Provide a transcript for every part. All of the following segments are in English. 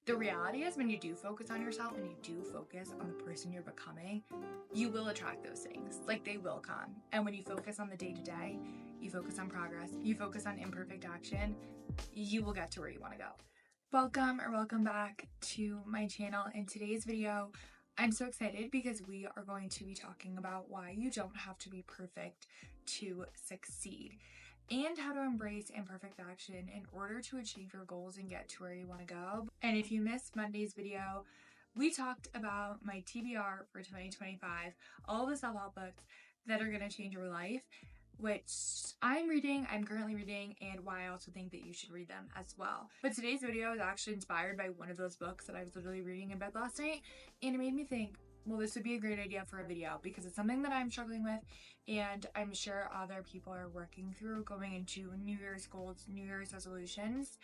The reality is when you do focus on yourself and you do focus on the person you're becoming, you will attract those things. Like, they will come. And when you focus on the day-to-day, you focus on progress, you focus on imperfect action, you will get to where you want to go. Welcome back to my channel. In today's video, I'm so excited because we are going to be talking about why you don't have to be perfect to succeed, and how to embrace imperfect action in order to achieve your goals and get to where you want to go. And if you missed Monday's video, we talked about my TBR for 2025, all the self-help books that are going to change your life, which I'm currently reading, and why I also think that you should read them as well. But today's video is actually inspired by one of those books that I was literally reading in bed last night, and it made me think, well, this would be a great idea for a video because it's something that I'm struggling with, and I'm sure other people are working through going into New Year's goals, New Year's resolutions,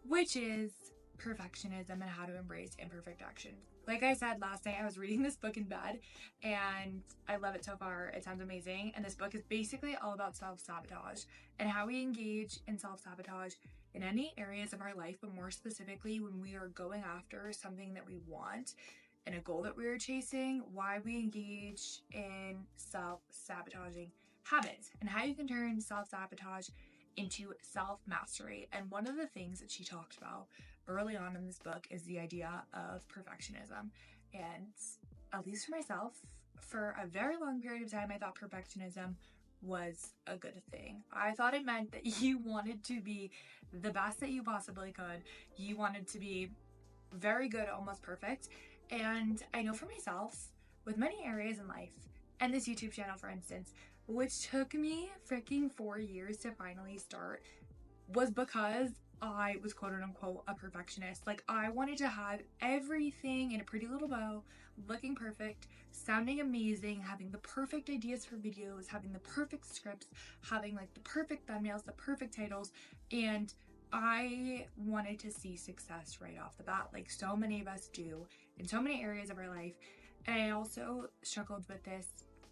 which is perfectionism and how to embrace imperfect action. Like I said last night, I was reading this book in bed and I love it so far. It sounds amazing. And this book is basically all about self-sabotage and how we engage in self-sabotage in any areas of our life, but more specifically when we are going after something that we want and a goal that we are chasing, why we engage in self-sabotaging habits and how you can turn self-sabotage into self-mastery. And one of the things that she talked about early on in this book is the idea of perfectionism. And at least for myself, for a very long period of time, I thought perfectionism was a good thing. I thought it meant that you wanted to be the best that you possibly could. You wanted to be very good, almost perfect. And I know for myself, with many areas in life, and this YouTube channel, for instance, which took me freaking 4 years to finally start, was because I was quote unquote a perfectionist. Like, I wanted to have everything in a pretty little bow, looking perfect, sounding amazing, having the perfect ideas for videos, having the perfect scripts, having like the perfect thumbnails, the perfect titles, and I wanted to see success right off the bat, like so many of us do in so many areas of our life. And I also struggled with this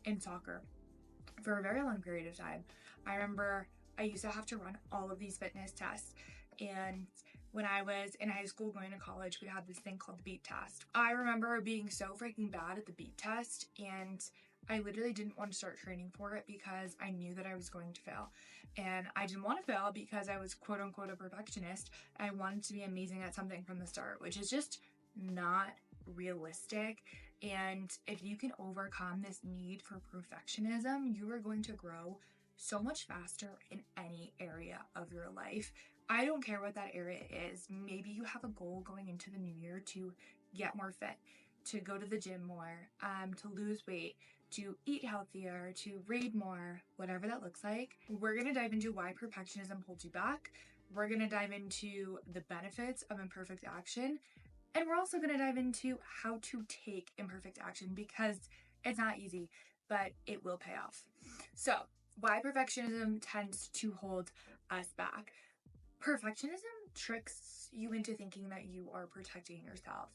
in soccer for a very long period of time. I remember I used to have to run all of these fitness tests. And when I was in high school going to college, we had this thing called the beep test. I remember being so freaking bad at the beep test, and I literally didn't want to start training for it because I knew that I was going to fail. And I didn't want to fail because I was quote unquote a perfectionist. I wanted to be amazing at something from the start, which is just not realistic. And if you can overcome this need for perfectionism, you are going to grow so much faster in any area of your life. I don't care what that area is. Maybe you have a goal going into the new year to get more fit, to go to the gym more, to lose weight, to eat healthier, to read more, whatever that looks like. We're going to dive into why perfectionism holds you back. We're going to dive into the benefits of imperfect action. And we're also going to dive into how to take imperfect action, because it's not easy, but it will pay off. So, why perfectionism tends to hold us back. Perfectionism tricks you into thinking that you are protecting yourself,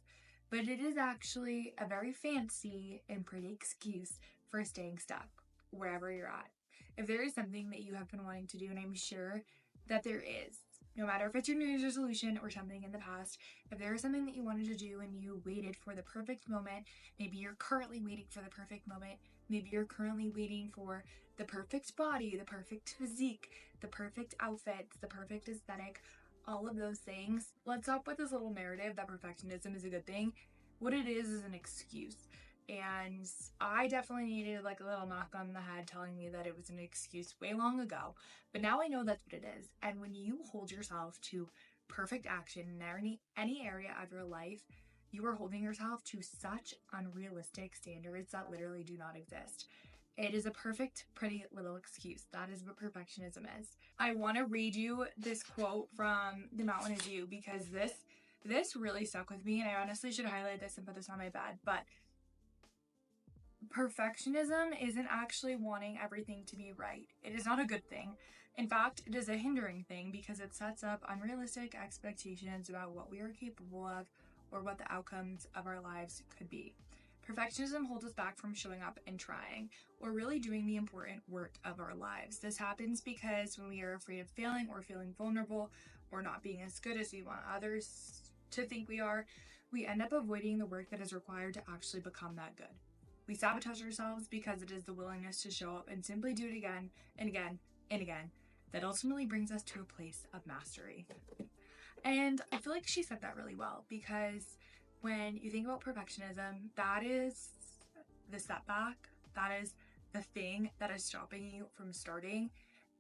but it is actually a very fancy and pretty excuse for staying stuck wherever you're at. If there is something that you have been wanting to do, and I'm sure that there is, no matter if it's your New Year's resolution or something in the past, if there is something that you wanted to do and you waited for the perfect moment, maybe you're currently waiting for the perfect moment, maybe you're currently waiting for the perfect body, the perfect physique, the perfect outfit, the perfect aesthetic, all of those things. Let's stop with this little narrative that perfectionism is a good thing. What it is an excuse. And I definitely needed like a little knock on the head telling me that it was an excuse way long ago. But now I know that's what it is. And when you hold yourself to perfect action in any area of your life, you are holding yourself to such unrealistic standards that literally do not exist. It is a perfect, pretty little excuse. That is what perfectionism is. I want to read you this quote from The Mountain Is You, because this really stuck with me, and I honestly should highlight this and put this on my bed. But perfectionism isn't actually wanting everything to be right. It is not a good thing. In fact, it is a hindering thing because it sets up unrealistic expectations about what we are capable of or what the outcomes of our lives could be. Perfectionism holds us back from showing up and trying, or really doing the important work of our lives. This happens because when we are afraid of failing or feeling vulnerable or not being as good as we want others to think we are, we end up avoiding the work that is required to actually become that good. We sabotage ourselves because it is the willingness to show up and simply do it again and again and again that ultimately brings us to a place of mastery. And I feel like she said that really well, because when you think about perfectionism, that is the setback, that is the thing that is stopping you from starting.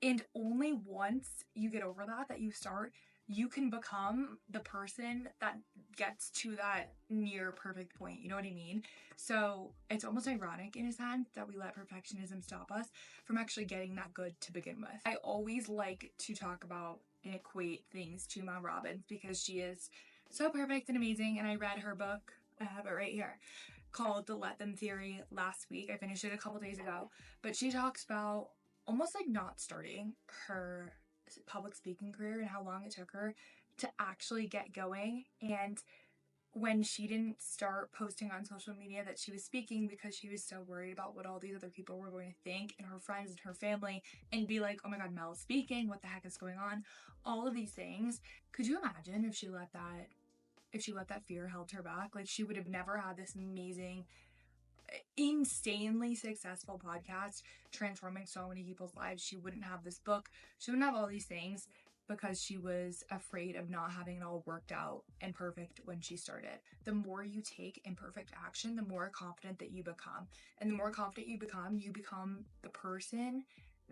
And only once you get over that you start, you can become the person that gets to that near perfect point. You know what I mean? So it's almost ironic in a sense that we let perfectionism stop us from actually getting that good to begin with. I always like to talk about and equate things to Mel Robbins because she is so perfect and amazing. And I read her book, I have it right here, called The Let Them Theory last week. I finished it a couple days ago, but she talks about almost like not starting her public speaking career and how long it took her to actually get going. And when she didn't start posting on social media that she was speaking because she was so worried about what all these other people were going to think, and her friends and her family, and be like, oh my god, Mel's speaking, what the heck is going on? All of these things. Could you imagine if she let that fear held her back? Like, she would have never had this amazing, insanely successful podcast transforming so many people's lives. She wouldn't have this book. She wouldn't have all these things because she was afraid of not having it all worked out and perfect when she started. The more you take imperfect action, the more confident that you become. And the more confident you become the person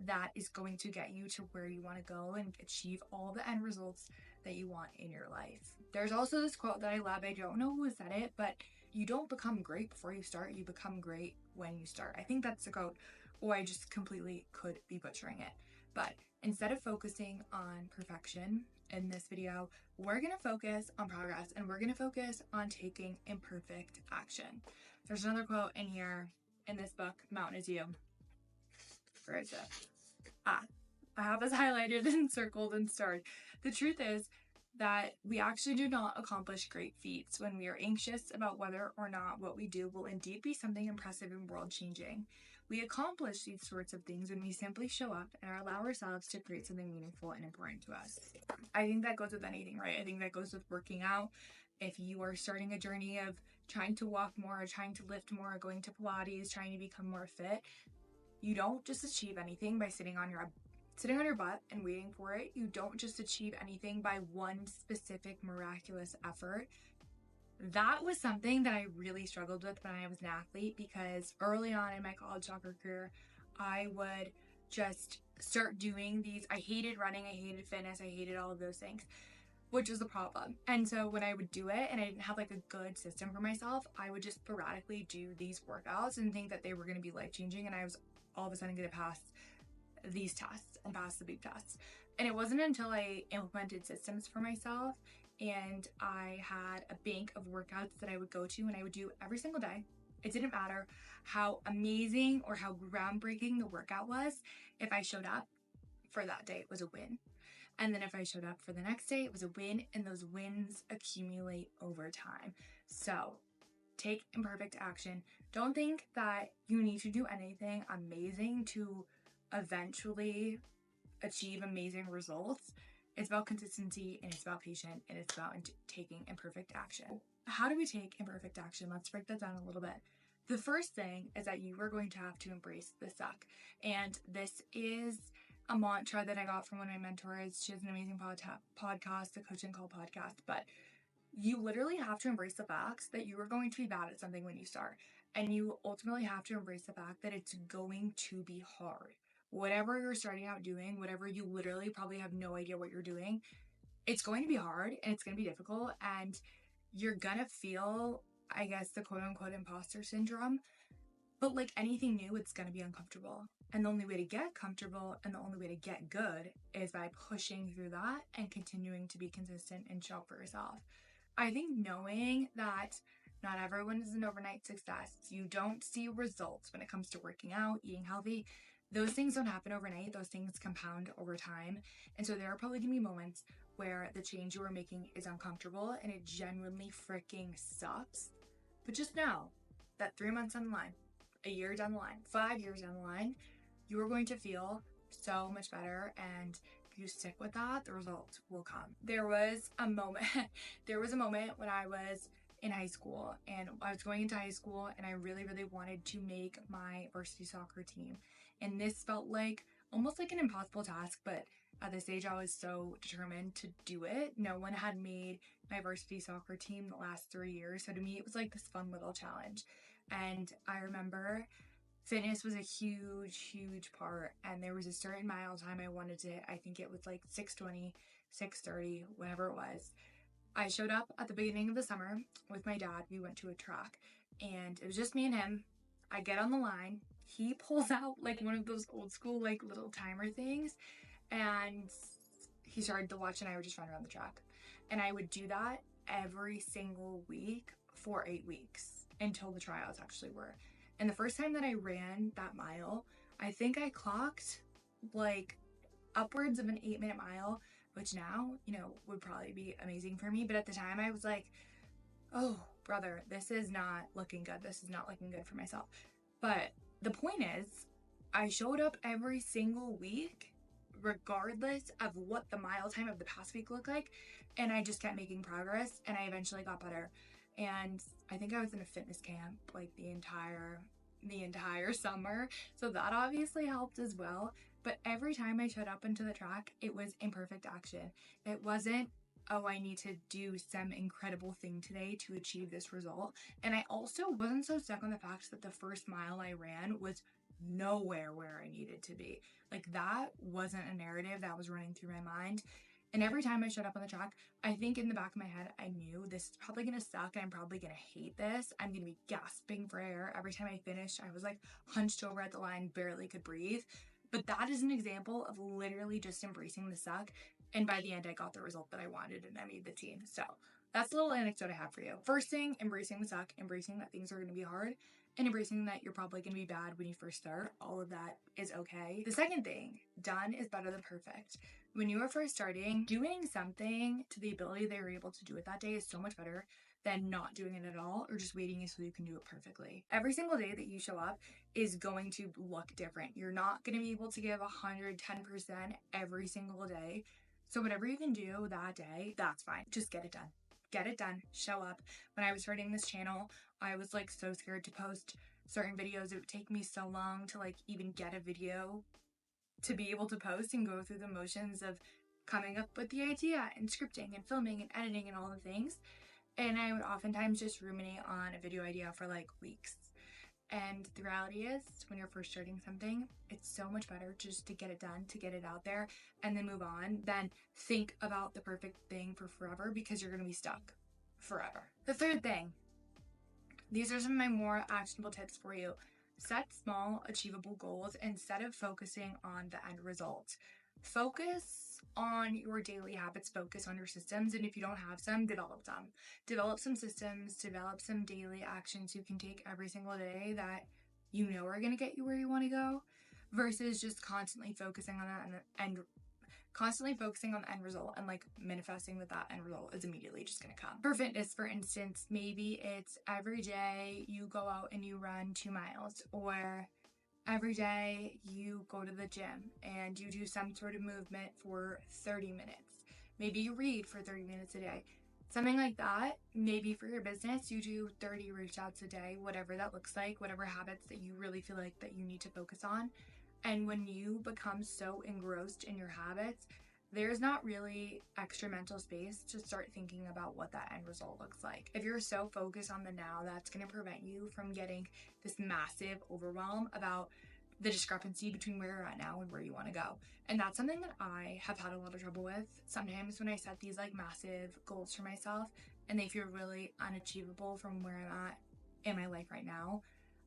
that is going to get you to where you want to go and achieve all the end results that you want in your life. There's also this quote that I love. I don't know who said it, but you don't become great before you start, you become great when you start. I think that's the quote, or I just completely could be butchering it. But instead of focusing on perfection in this video, we're going to focus on progress, and we're going to focus on taking imperfect action. There's another quote in here in this book, Mountain is You. Where is it? I have this highlighted and circled and starred. The truth is that we actually do not accomplish great feats when we are anxious about whether or not what we do will indeed be something impressive and world-changing. We accomplish these sorts of things when we simply show up and allow ourselves to create something meaningful and important to us. I think that goes with anything, right? I think that goes with working out. If you are starting a journey of trying to walk more, or trying to lift more, or going to Pilates, trying to become more fit, you don't just achieve anything by sitting on your butt and waiting for it. You don't just achieve anything by one specific miraculous effort. That was something that I really struggled with when I was an athlete, because early on in my college soccer career, I would just start doing these. I hated running, I hated fitness, I hated all of those things, which was the problem. And so when I would do it and I didn't have like a good system for myself, I would just sporadically do these workouts and think that they were going to be life-changing, and I was all of a sudden going to pass these tests and pass the big tests. And it wasn't until I implemented systems for myself and I had a bank of workouts that I would go to and I would do every single day. It didn't matter how amazing or how groundbreaking the workout was. If I showed up for that day, it was a win. And then if I showed up for the next day, it was a win, and those wins accumulate over time. So take imperfect action. Don't think that you need to do anything amazing to eventually achieve amazing results. It's about consistency, and it's about patience, and it's about taking imperfect action. How do we take imperfect action? Let's break that down a little bit. The first thing is that you are going to have to embrace the suck. And this is a mantra that I got from one of my mentors. She has an amazing podcast, the Coaching Call podcast. But you literally have to embrace the facts that you are going to be bad at something when you start. And you ultimately have to embrace the fact that it's going to be hard. Whatever you're starting out doing, whatever you literally probably have no idea what you're doing, it's going to be hard and it's going to be difficult, and you're going to feel, I guess, the quote unquote imposter syndrome. But like anything new, it's going to be uncomfortable. And the only way to get comfortable and the only way to get good is by pushing through that and continuing to be consistent and show up for yourself. I think knowing that not everyone is an overnight success. You don't see results when it comes to working out, eating healthy. Those things don't happen overnight. Those things compound over time. And so there are probably going to be moments where the change you are making is uncomfortable and it genuinely freaking sucks. But just know that 3 months down the line, a year down the line, 5 years down the line, you are going to feel so much better and if you stick with that, the results will come. There was a moment when I was in high school, and I was going into high school, and I really, really wanted to make my varsity soccer team. And this felt like almost like an impossible task, but at this age, I was so determined to do it. No one had made my varsity soccer team the last 3 years. So to me, it was like this fun little challenge. And I remember fitness was a huge, huge part. And there was a certain mile time I wanted to hit. I think it was like 6:20, 6:30, whatever it was. I showed up at the beginning of the summer with my dad. We went to a track, and it was just me and him. I get on the line. He pulls out like one of those old school like little timer things, and he started to watch, and I would just run around the track. And I would do that every single week for 8 weeks until the tryouts actually were. And the first time that I ran that mile, I think I clocked like upwards of an 8-minute mile, which now, would probably be amazing for me. But at the time I was like, oh, brother, this is not looking good. This is not looking good for myself. But the point is, I showed up every single week, regardless of what the mile time of the past week looked like. And I just kept making progress, and I eventually got better. And I think I was in a fitness camp like the entire summer. So that obviously helped as well. But every time I showed up into the track, it was imperfect action. It wasn't, oh, I need to do some incredible thing today to achieve this result. And I also wasn't so stuck on the fact that the first mile I ran was nowhere where I needed to be. Like, that wasn't a narrative that was running through my mind. And every time I showed up on the track, I think in the back of my head, I knew this is probably going to suck, and I'm probably going to hate this. I'm going to be gasping for air. Every time I finished, I was like hunched over at the line, barely could breathe. But that is an example of literally just embracing the suck. And by the end, I got the result that I wanted, and I made the team. So that's a little anecdote I have for you. First thing, embracing the suck, embracing that things are going to be hard, and embracing that you're probably going to be bad when you first start. All of that is okay. The second thing, done is better than perfect. When you are first starting, doing something to the ability they were able to do it that day is so much better than not doing it at all, or just waiting until you can do it perfectly. Every single day that you show up is going to look different. You're not going to be able to give 110% every single day. So whatever you can do that day, that's fine. Just get it done. Get it done. Show up. When I was starting this channel, I was like so scared to post certain videos. It would take me so long to like even get a video to be able to post and go through the motions of coming up with the idea and scripting and filming and editing and all the things. And I would oftentimes just ruminate on a video idea for like weeks. And the reality is, when you're first starting something, it's so much better just to get it done, to get it out there, and then move on, than think about the perfect thing for forever, because you're going to be stuck forever. The third thing, these are some of my more actionable tips for you. Set small, achievable goals instead of focusing on the end result. Focus on your daily habits, focus on your systems, and if you don't have some, develop them. Develop some systems, develop some daily actions you can take every single day that you know are going to get you where you want to go, versus just constantly focusing on that and constantly focusing on the end result and like manifesting that end result is immediately just going to come. For fitness, for instance, maybe it's every day you go out and you run 2 miles, or every day you go to the gym and you do some sort of movement for 30 minutes. Maybe you read for 30 minutes a day. Something like that. Maybe for your business, you do 30 reach outs a day, whatever that looks like, whatever habits that you really feel like that you need to focus on. And when you become so engrossed in your habits, there's not really extra mental space to start thinking about what that end result looks like. If you're so focused on the now, that's going to prevent you from getting this massive overwhelm about the discrepancy between where you're at now and where you want to go. And that's something that I have had a lot of trouble with. Sometimes when I set these like massive goals for myself and they feel really unachievable from where I'm at in my life right now,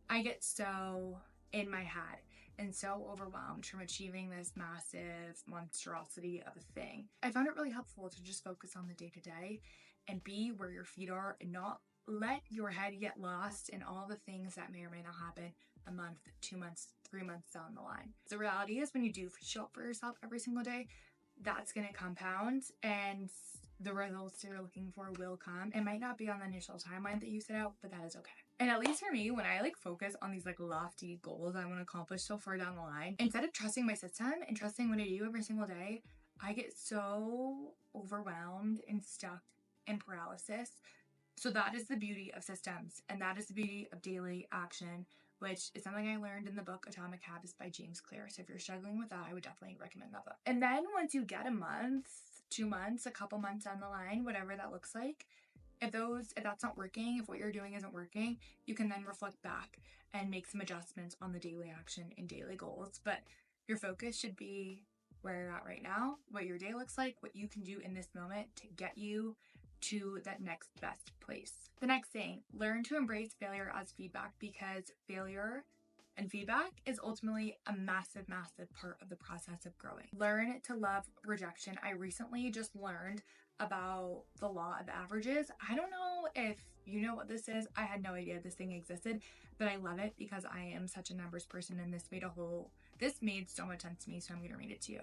I get so in my head and so overwhelmed from achieving this massive monstrosity of a thing. I found it really helpful to just focus on the day-to-day and be where your feet are, and not let your head get lost in all the things that may or may not happen a month, 2 months, 3 months down the line. The reality is, when you do show up for yourself every single day, that's going to compound, and the results you're looking for will come. It might not be on the initial timeline that you set out, but that is okay. And at least for me, when I like focus on these like lofty goals I want to accomplish so far down the line, instead of trusting my system and trusting what I do every single day, I get so overwhelmed and stuck in paralysis. So that is the beauty of systems, and that is the beauty of daily action, which is something I learned in the book Atomic Habits by James Clear. So if you're struggling with that, I would definitely recommend that book. And then once you get a month, 2 months, a couple months down the line, whatever that looks like, if that's not working, if what you're doing isn't working, you can then reflect back and make some adjustments on the daily action and daily goals. But your focus should be where you're at right now, what your day looks like, what you can do in this moment to get you to that next best place. The next thing, learn to embrace failure as feedback, because failure and feedback is ultimately a massive, massive part of the process of growing. Learn to love rejection. I recently just learned about the law of averages. I don't know if you know what this is. I had no idea this thing existed, but I love it because I am such a numbers person, and this made so much sense to me, so I'm going to read it to you.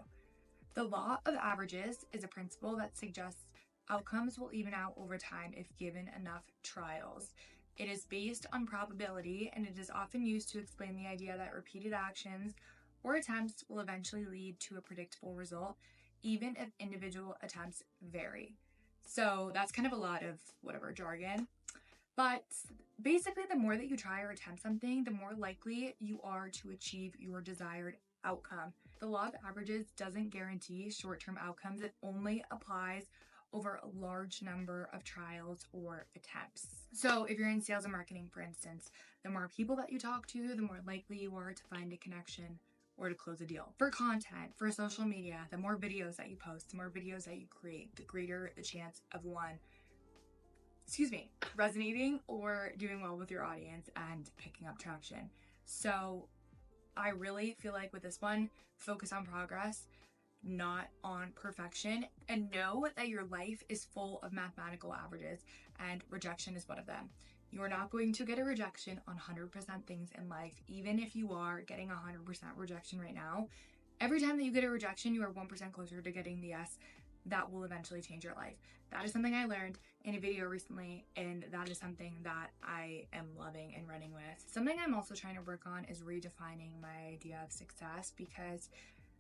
The law of averages is a principle that suggests outcomes will even out over time if given enough trials. It is based on probability, and it is often used to explain the idea that repeated actions or attempts will eventually lead to a predictable result, even if individual attempts vary. So that's kind of a lot of whatever jargon. But basically, the more that you try or attempt something, the more likely you are to achieve your desired outcome. The law of averages doesn't guarantee short-term outcomes. It only applies over a large number of trials or attempts. So if you're in sales and marketing, for instance, the more people that you talk to, the more likely you are to find a connection or to close a deal. For content, for social media, the more videos that you post, the more videos that you create, the greater the chance of resonating or doing well with your audience and picking up traction. So I really feel like with this one, focus on progress, not on perfection, and know that your life is full of mathematical averages, and rejection is one of them. You are not going to get a rejection on 100% things in life, even if you are getting 100% rejection right now. Every time that you get a rejection, you are 1% closer to getting the yes. That will eventually change your life. That is something I learned in a video recently, and that is something that I am loving and running with. Something I'm also trying to work on is redefining my idea of success, because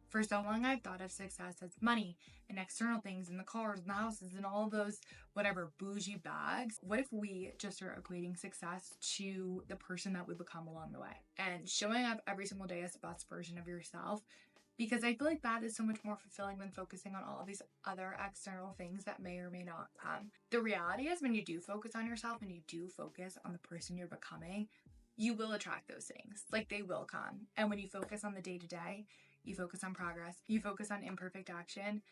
for so long, I've thought of success as money and external things and the cars and the houses and all those whatever bougie bags. What if we just start equating success to the person that we become along the way and showing up every single day as the best version of yourself? Because I feel like that is so much more fulfilling than focusing on all of these other external things that may or may not come. The reality is, when you do focus on yourself and you do focus on the person you're becoming, you will attract those things. Like, they will come. And when you focus on the day-to-day, you focus on progress, you focus on imperfect action,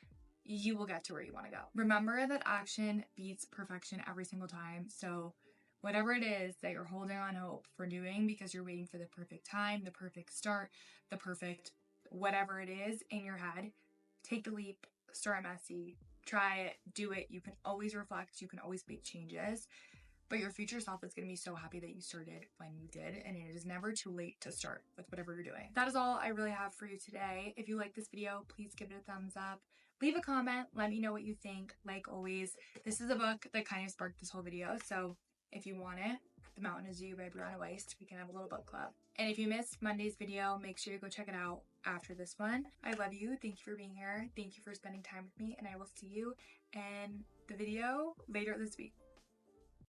you will get to where you want to go. Remember that action beats perfection every single time. So whatever it is that you're holding on hope for doing because you're waiting for the perfect time, the perfect start, the perfect whatever it is in your head, take the leap, start messy, try it, do it. You can always reflect, you can always make changes. But your future self is going to be so happy that you started when you did, and it is never too late to start with whatever you're doing. That is all I really have for you today. If you like this video, please give it a thumbs up. Leave a comment. Let me know what you think. Like always, this is a book that kind of sparked this whole video, so if you want it, The Mountain is You by Brianna Weist. We can have a little book club. And if you missed Monday's video, make sure you go check it out after this one. I love you. Thank you for being here. Thank you for spending time with me, and I will see you in the video later this week.